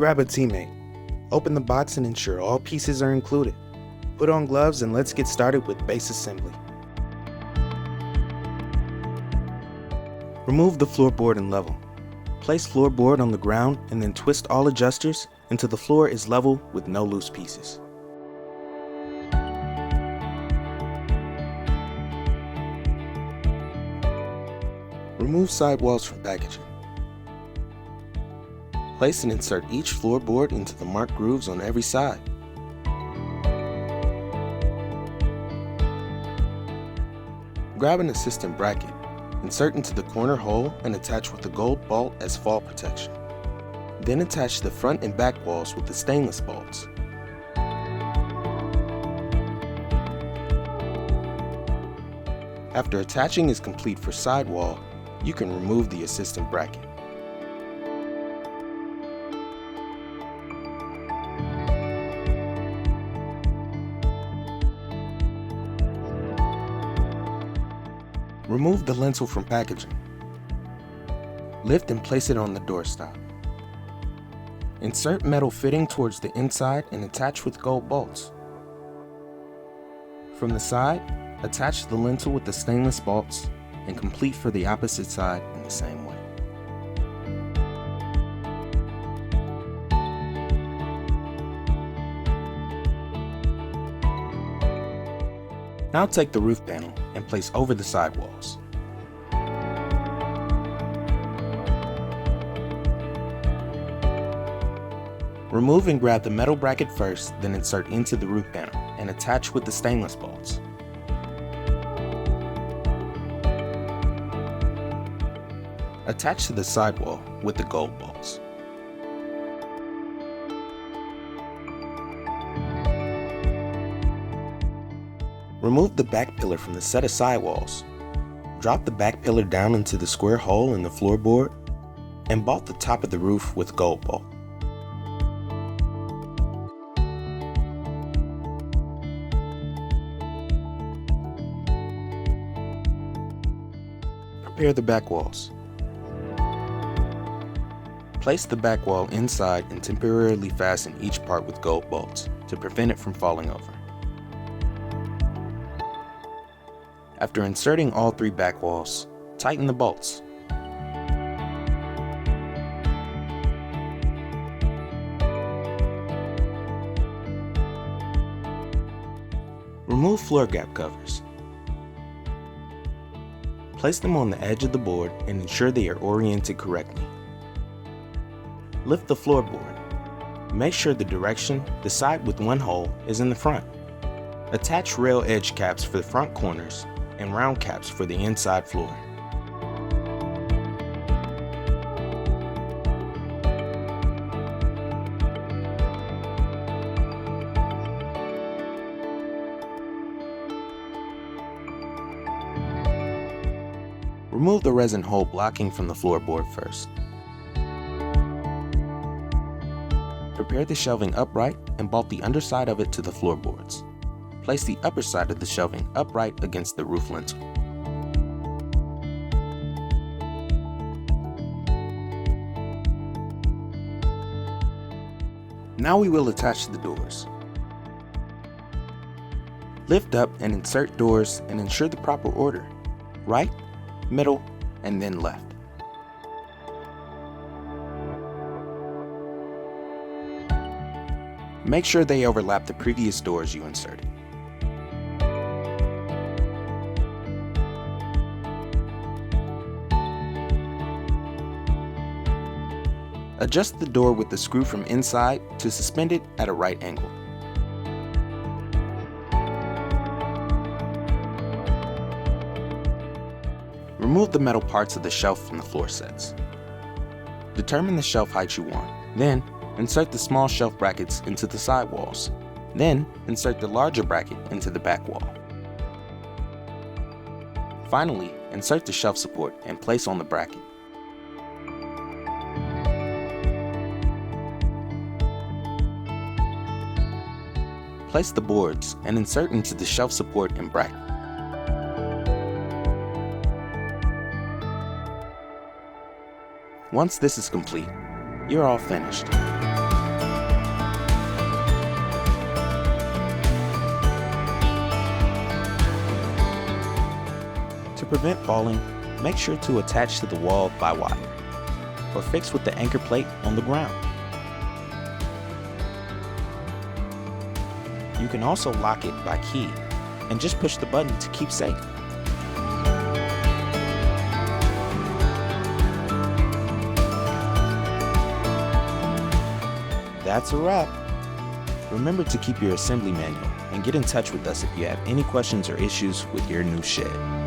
Grab a teammate. Open the box and ensure all pieces are included. Put on gloves and let's get started with base assembly. Remove the floorboard and level. Place floorboard on the ground and then twist all adjusters until the floor is level with no loose pieces. Remove sidewalls from packaging. Place and insert each floorboard into the marked grooves on every side. Grab an assistant bracket, insert into the corner hole and attach with the gold bolt as fall protection. Then attach the front and back walls with the stainless bolts. After attaching is complete for sidewall, you can remove the assistant bracket. Remove the lintel from packaging. Lift and place it on the doorstop. Insert metal fitting towards the inside and attach with gold bolts. From the side, attach the lintel with the stainless bolts and complete for the opposite side in the same way. Now take the roof panel and place over the sidewalls. Remove and grab the metal bracket first, then insert into the roof panel and attach with the stainless bolts. Attach to the sidewall with the gold bolts. Remove the back pillar from the set of sidewalls. Drop the back pillar down into the square hole in the floorboard and bolt the top of the roof with gold bolt. Prepare the back walls. Place the back wall inside and temporarily fasten each part with gold bolts to prevent it from falling over. After inserting all three back walls, tighten the bolts. Remove floor gap covers. Place them on the edge of the board and ensure they are oriented correctly. Lift the floorboard. Make sure the direction, the side with one hole, is in the front. Attach rail edge caps for the front corners and round caps for the inside floor. Remove the resin hole blocking from the floorboard first. Prepare the shelving upright and bolt the underside of it to the floorboards. Place the upper side of the shelving upright against the roof lintel. Now we will attach the doors. Lift up and insert doors and ensure the proper order: right, middle, and then left. Make sure they overlap the previous doors you inserted. Adjust the door with the screw from inside to suspend it at a right angle. Remove the metal parts of the shelf from the floor sets. Determine the shelf height you want. Then, insert the small shelf brackets into the side walls. Then, insert the larger bracket into the back wall. Finally, insert the shelf support and place on the bracket. Place the boards and insert into the shelf support and bracket. Once this is complete, you're all finished. prevent falling, make sure to attach to the wall by wire, or fix with the anchor plate on the ground. You can also lock it by key and just push the button to keep safe. That's a wrap. Remember to keep your assembly manual and get in touch with us if you have any questions or issues with your new shed.